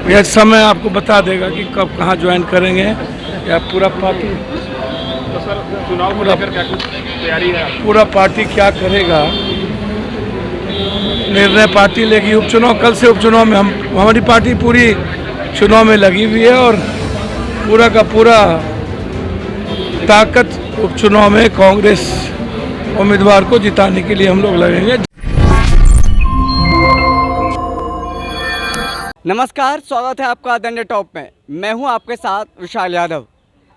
यह समय आपको बता देगा कि कब कहाँ ज्वाइन करेंगे या पूरा पार्टी। तो सर चुनाव को लेकर क्या कुछ तैयारी है? पूरा पार्टी क्या करेगा निर्णय पार्टी लेगी। उपचुनाव कल से उपचुनाव में हमारी पार्टी पूरी चुनाव में लगी हुई है और पूरा का पूरा ताकत उपचुनाव में कांग्रेस उम्मीदवार को जिताने के लिए हम लोग लगेंगे। नमस्कार, स्वागत है आपका दंडे टॉप में। मैं हूं आपके साथ विशाल यादव।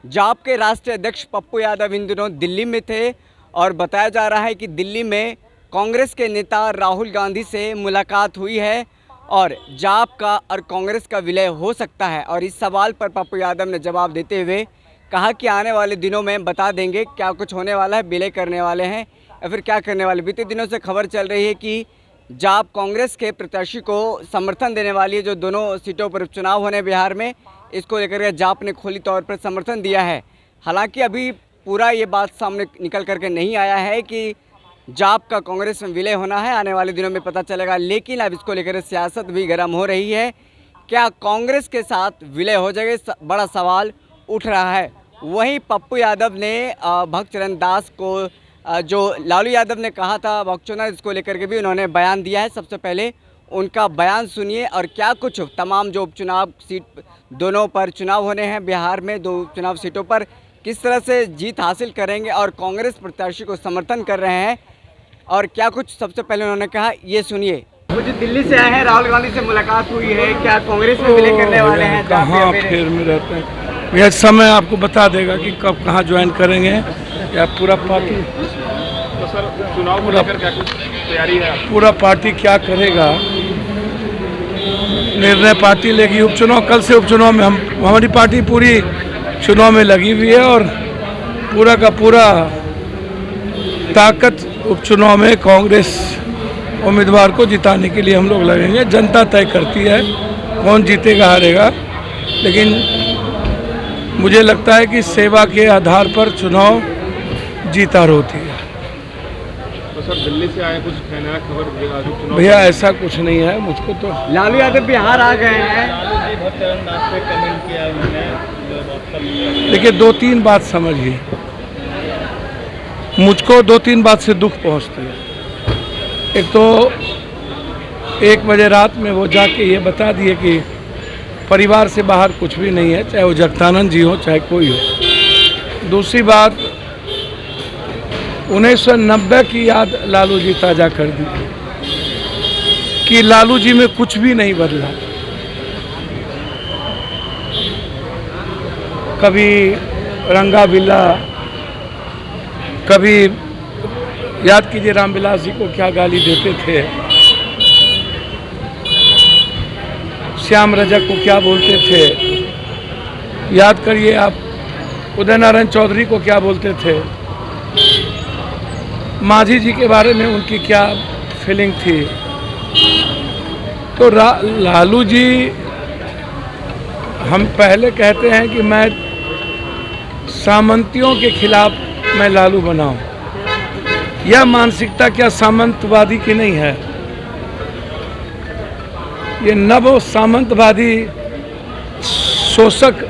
जाप के राष्ट्रीय अध्यक्ष पप्पू यादव इन दिनों दिल्ली में थे और बताया जा रहा है कि दिल्ली में कांग्रेस के नेता राहुल गांधी से मुलाकात हुई है और जाप का और कांग्रेस का विलय हो सकता है। और इस सवाल पर पप्पू यादव ने जवाब देते हुए कहा कि आने वाले दिनों में बता देंगे क्या कुछ होने वाला है, विलय करने वाले हैं या फिर क्या करने वाले। बीते दिनों से खबर चल रही है कि जाप कांग्रेस के प्रत्याशी को समर्थन देने वाली है। जो दोनों सीटों पर उपचुनाव होने बिहार में, इसको लेकर के जाप ने खुली तौर पर समर्थन दिया है। हालांकि अभी पूरा ये बात सामने निकल करके नहीं आया है कि जाप का कांग्रेस में विलय होना है, आने वाले दिनों में पता चलेगा। लेकिन अब इसको लेकर सियासत भी गर्म हो रही है। क्या कांग्रेस के साथ विलय हो जाएगा, बड़ा सवाल उठ रहा है। वहीं पप्पू यादव ने भक्तचरण दास को, जो लालू यादव ने कहा था उपचुनाव, इसको लेकर के भी उन्होंने बयान दिया है। सबसे पहले उनका बयान सुनिए और क्या कुछ तमाम जो उपचुनाव सीट दोनों पर चुनाव होने हैं बिहार में, दो चुनाव सीटों पर किस तरह से जीत हासिल करेंगे और कांग्रेस प्रत्याशी को समर्थन कर रहे हैं और क्या कुछ सबसे पहले उन्होंने कहा, ये सुनिए। मुझे दिल्ली से आए हैं, राहुल गांधी से मुलाकात हुई है, क्या कांग्रेस में विलय करने वाले हैं? कहाँ फेर में रहते हैं, यह समय आपको बता देगा कि कब कहाँ ज्वाइन करेंगे या पूरा पार्टी। तो सर चुनाव को लेकर क्या कुछ तैयारी है? पूरा पार्टी क्या करेगा निर्णय पार्टी लेगी। उपचुनाव कल से उपचुनाव में हमारी पार्टी पूरी चुनाव में लगी हुई है और पूरा का पूरा ताकत उपचुनाव में कांग्रेस उम्मीदवार को जिताने के लिए हम लोग लगेंगे। जनता तय करती है कौन जीतेगा हारेगा, लेकिन मुझे लगता है कि सेवा के आधार पर चुनाव जीत हार होती है। तो सर दिल्ली से आए, कुछ नया खबर? भैया ऐसा कुछ नहीं है, मुझको तो लालू यादव बिहार आ गए हैं। देखिए, दो तीन बात समझिए, मुझको दो तीन बात से दुख पहुंचती है। एक तो 1 बजे रात में वो जाके ये बता दिए कि परिवार से बाहर कुछ भी नहीं है, चाहे वो जगतानंद जी हो चाहे कोई हो। दूसरी बात, 1990 की याद लालू जी ताज़ा कर दी कि लालू जी में कुछ भी नहीं बदला। कभी रंगा बिल्ला, कभी याद कीजिए रामविलास जी को क्या गाली देते थे, श्याम रजक को क्या बोलते थे, याद करिए आप उदय नारायण चौधरी को क्या बोलते थे, माझी जी के बारे में उनकी क्या फीलिंग थी। तो लालू जी, हम पहले कहते हैं कि मैं सामंतियों के खिलाफ मैं लालू बनाऊं। यह मानसिकता क्या सामंतवादी की नहीं है? ये नव सामंतवादी शोषक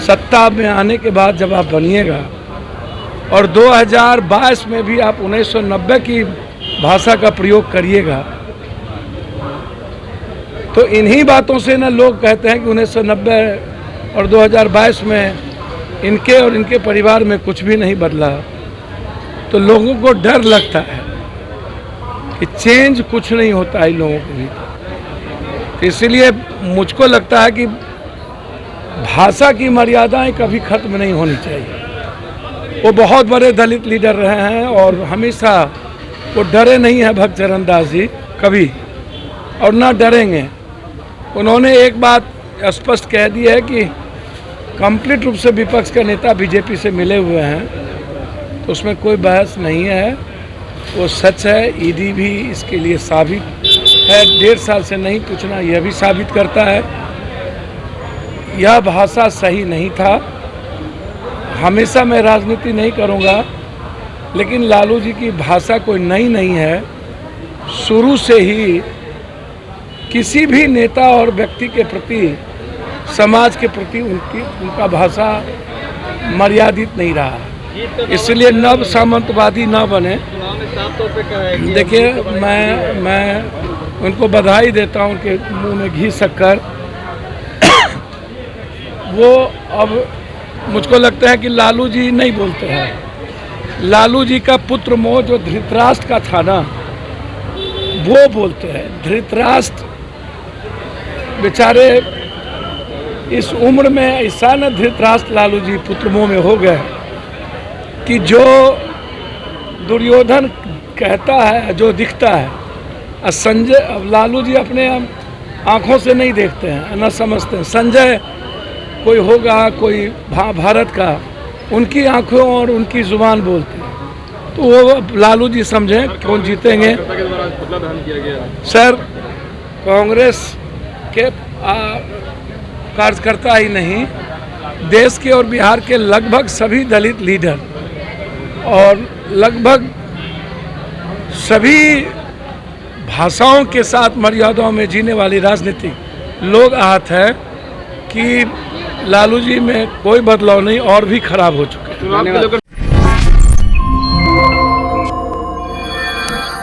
सत्ता में आने के बाद जब आप बनिएगा और 2022 में भी आप 1990 की भाषा का प्रयोग करिएगा, तो इन्हीं बातों से ना लोग कहते हैं कि 1990 और 2022 में इनके और इनके परिवार में कुछ भी नहीं बदला। तो लोगों को डर लगता है कि चेंज कुछ नहीं होता है लोगों को भी। तो इसलिए मुझको लगता है कि भाषा की मर्यादाएं कभी खत्म नहीं होनी चाहिए। वो बहुत बड़े दलित लीडर रहे हैं और हमेशा वो डरे नहीं हैं भक्तचरण दास जी कभी, और ना डरेंगे। उन्होंने एक बात स्पष्ट कह दी है कि कंप्लीट रूप से विपक्ष का नेता बीजेपी से मिले हुए हैं, तो उसमें कोई बहस नहीं है, वो सच है। ईडी भी इसके लिए साबित है, 1.5 साल से नहीं पूछना यह भी साबित करता है। यह भाषा सही नहीं था। हमेशा मैं राजनीति नहीं करूंगा, लेकिन लालू जी की भाषा कोई नई नहीं है। शुरू से ही किसी भी नेता और व्यक्ति के प्रति, समाज के प्रति उनका भाषा मर्यादित नहीं रहा। इसलिए नव सामंतवादी न बने। देखिए, मैं उनको बधाई देता हूं, उनके मुंह में घी शक्कर। वो अब मुझको लगता है कि लालू जी नहीं बोलते हैं। लालू जी का पुत्र मोह जो धृतराष्ट्र का था ना, वो बोलते हैं। धृतराष्ट्र बेचारे इस उम्र में ऐसा न धृतराष्ट्र लालू जी पुत्र मोह में हो गए कि जो दुर्योधन कहता है, जो दिखता है, और संजय, अब लालू जी अपने आँखों से नहीं देखते हैं, न समझते हैं। संजय कोई होगा, कोई महाभारत का, उनकी आंखों और उनकी जुबान बोलती है। तो वो लालू जी समझें कौन जीतेंगे। सर, कांग्रेस के कार्यकर्ता ही नहीं, देश के और बिहार के लगभग सभी दलित लीडर और लगभग सभी भाषाओं के साथ मर्यादाओं में जीने वाली राजनीतिक लोग आहत हैं कि लालू जी में कोई बदलाव नहीं और भी खराब हो चुके हैं।